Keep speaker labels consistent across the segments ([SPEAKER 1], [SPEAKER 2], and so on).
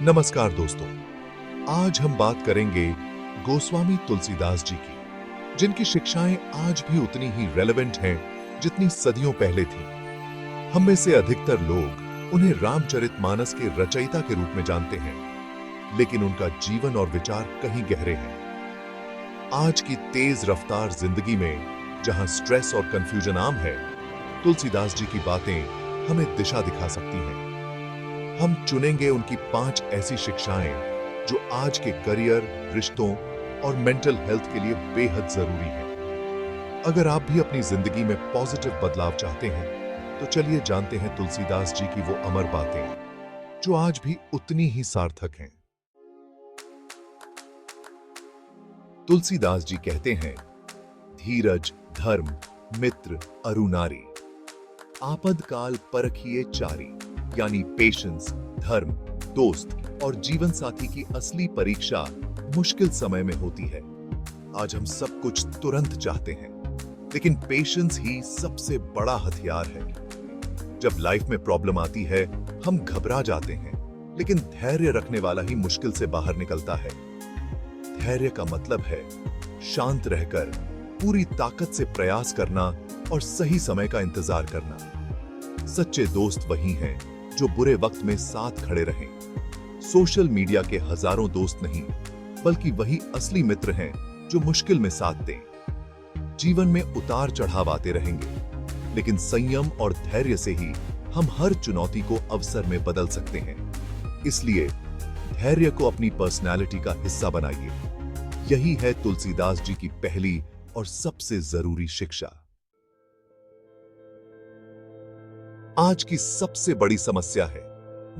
[SPEAKER 1] नमस्कार दोस्तों, आज हम बात करेंगे गोस्वामी तुलसीदास जी की, जिनकी शिक्षाएं आज भी उतनी ही रेलेवेंट हैं जितनी सदियों पहले थी। हम में से अधिकतर लोग उन्हें रामचरितमानस के रचयिता के रूप में जानते हैं, लेकिन उनका जीवन और विचार कहीं गहरे हैं। आज की तेज रफ्तार जिंदगी में जहां स्ट्रेस और कंफ्यूजन आम है, तुलसीदास जी की बातें हमें दिशा दिखा सकती हैं। हम चुनेंगे उनकी 5 ऐसी शिक्षाएं जो आज के करियर, रिश्तों और मेंटल हेल्थ के लिए बेहद जरूरी हैं। अगर आप भी अपनी जिंदगी में पॉजिटिव बदलाव चाहते हैं, तो चलिए जानते हैं तुलसीदास जी की वो अमर बातें जो आज भी उतनी ही सार्थक हैं। तुलसीदास जी कहते हैं, धीरज, धर्म, मित्र, अरु नारी, आपद काल परखिए चारी। यानी पेशेंस, धर्म, दोस्त और जीवन साथी की असली परीक्षा मुश्किल समय में होती है। आज हम सब कुछ तुरंत चाहते हैं, लेकिन पेशेंस ही सबसे बड़ा हथियार है। जब लाइफ में प्रॉब्लम आती है, हम घबरा जाते हैं, लेकिन धैर्य रखने वाला ही मुश्किल से बाहर निकलता है। धैर्य का मतलब है शांत रहकर पूरी ताकत से प्रयास करना और सही समय का इंतजार करना। सच्चे दोस्त वही हैं जो बुरे वक्त में साथ खड़े रहें। सोशल मीडिया के हजारों दोस्त नहीं, बल्कि वही असली मित्र हैं जो मुश्किल में साथ दें। जीवन में उतार चढ़ाव आते रहेंगे, लेकिन संयम और धैर्य से ही हम हर चुनौती को अवसर में बदल सकते हैं। इसलिए धैर्य को अपनी पर्सनैलिटी का हिस्सा बनाइए। यही है तुलसीदास जी की पहली और सबसे जरूरी शिक्षा। आज की सबसे बड़ी समस्या है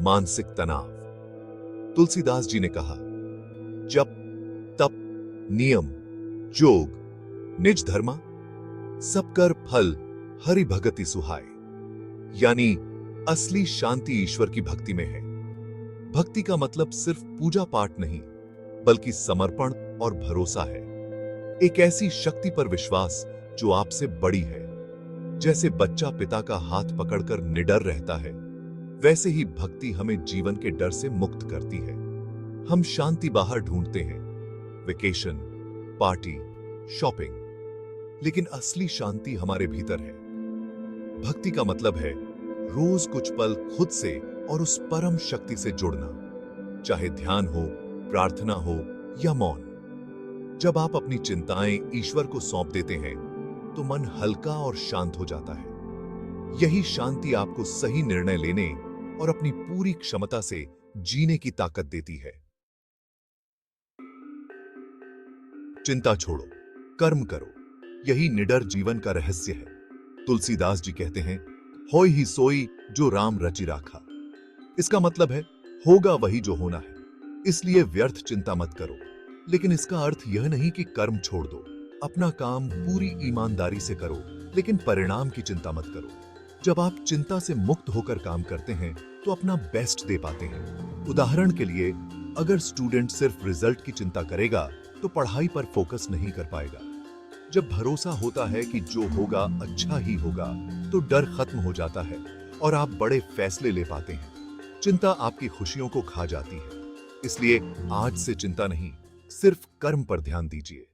[SPEAKER 1] मानसिक तनाव। तुलसीदास जी ने कहा, जप, तप, नियम, योग, निज धर्मा, सब कर फल हरि भगति सुहाय। यानी असली शांति ईश्वर की भक्ति में है। भक्ति का मतलब सिर्फ पूजा पाठ नहीं, बल्कि समर्पण और भरोसा है। एक ऐसी शक्ति पर विश्वास जो आपसे बड़ी है। जैसे बच्चा पिता का हाथ पकड़कर निडर रहता है, वैसे ही भक्ति हमें जीवन के डर से मुक्त करती है। हम शांति बाहर ढूंढते हैं, वेकेशन, पार्टी, शॉपिंग, लेकिन असली शांति हमारे भीतर है। भक्ति का मतलब है रोज कुछ पल खुद से और उस परम शक्ति से जुड़ना, चाहे ध्यान हो, प्रार्थना हो या मौन। जब आप अपनी चिंताएं ईश्वर को सौंप देते हैं, तो मन हल्का और शांत हो जाता है। यही शांति आपको सही निर्णय लेने और अपनी पूरी क्षमता से जीने की ताकत देती है। चिंता छोड़ो, कर्म करो, यही निडर जीवन का रहस्य है। तुलसीदास जी कहते हैं, होय ही सोई जो राम रचि राखा। इसका मतलब है होगा वही जो होना है, इसलिए व्यर्थ चिंता मत करो। लेकिन इसका अर्थ यह नहीं कि कर्म छोड़ दो। अपना काम पूरी ईमानदारी से करो, लेकिन परिणाम की चिंता मत करो। जब आप चिंता से मुक्त होकर काम करते हैं, तो अपना बेस्ट दे पाते हैं। उदाहरण के लिए, अगर स्टूडेंट सिर्फ रिजल्ट की चिंता करेगा, तो पढ़ाई पर फोकस नहीं कर पाएगा। जब भरोसा होता है कि जो होगा अच्छा ही होगा, तो डर खत्म हो जाता है और आप बड़े फैसले ले पाते हैं। चिंता आपकी खुशियों को खा जाती है। इसलिए आज से चिंता नहीं, सिर्फ कर्म पर ध्यान दीजिए।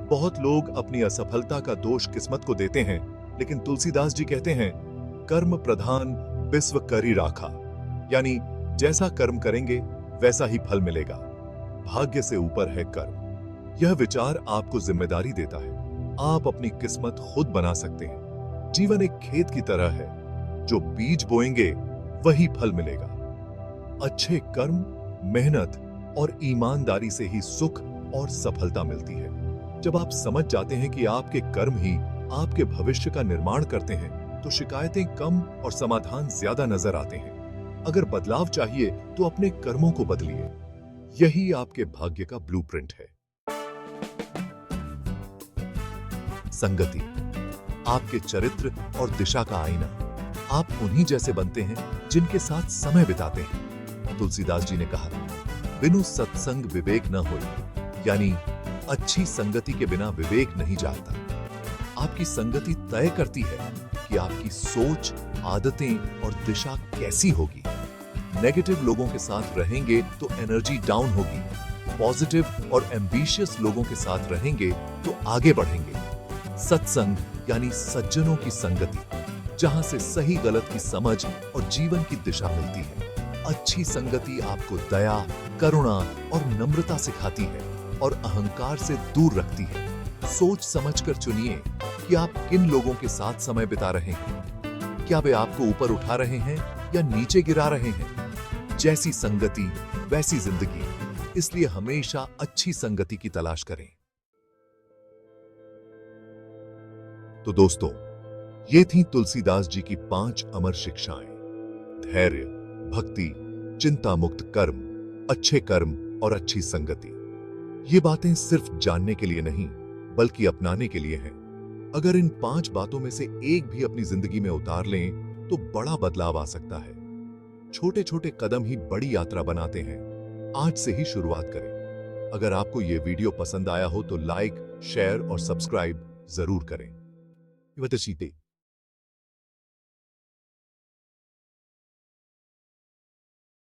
[SPEAKER 1] बहुत लोग अपनी असफलता का दोष किस्मत को देते हैं, लेकिन तुलसीदास जी कहते हैं, कर्म प्रधान विश्व करी राखा। यानी जैसा कर्म करेंगे वैसा ही फल मिलेगा। भाग्य से ऊपर है कर्म। यह विचार आपको जिम्मेदारी देता है। आप अपनी किस्मत खुद बना सकते हैं। जीवन एक खेत की तरह है, जो बीज बोएंगे वही फल मिलेगा। अच्छे कर्म, मेहनत और ईमानदारी से ही सुख और सफलता मिलती है। जब आप समझ जाते हैं कि आपके कर्म ही आपके भविष्य का निर्माण करते हैं, तो शिकायतें कम और समाधान ज्यादा नजर आते हैं। अगर बदलाव चाहिए, तो अपने कर्मों को बदलिए। यही आपके भाग्य का ब्लूप्रिंट है। संगति आपके चरित्र और दिशा का आईना। आप उन्हीं जैसे बनते हैं जिनके साथ समय बिताते हैं। तुलसीदास जी ने कहा, बिनु सत्संग विवेक न होए। यानी अच्छी संगति के बिना विवेक नहीं जाता। आपकी संगति तय करती है कि आपकी सोच, आदतें और दिशा कैसी होगी। नेगेटिव लोगों के साथ रहेंगे तो एनर्जी डाउन होगी, पॉजिटिव और एम्बिशियस लोगों के साथ रहेंगे तो आगे बढ़ेंगे। सत्संग यानी सज्जनों की संगति, जहां से सही गलत की समझ और जीवन की दिशा मिलती है। अच्छी संगति आपको दया, करुणा और नम्रता सिखाती है और अहंकार से दूर रखती है। सोच समझकर चुनिए कि आप किन लोगों के साथ समय बिता रहे हैं। क्या वे आपको ऊपर उठा रहे हैं या नीचे गिरा रहे हैं? जैसी संगति वैसी जिंदगी, इसलिए हमेशा अच्छी संगति की तलाश करें। तो दोस्तों, ये थी तुलसीदास जी की 5 अमर शिक्षाएं। धैर्य, भक्ति, चिंता मुक्त कर्म, अच्छे कर्म और अच्छी संगति। ये बातें सिर्फ जानने के लिए नहीं, बल्कि अपनाने के लिए हैं। अगर इन 5 बातों में से एक भी अपनी जिंदगी में उतार लें तो बड़ा बदलाव आ सकता है। छोटे छोटे कदम ही बड़ी यात्रा बनाते हैं। आज से ही शुरुआत करें। अगर आपको ये वीडियो पसंद आया हो तो लाइक, शेयर और सब्सक्राइब जरूर करें।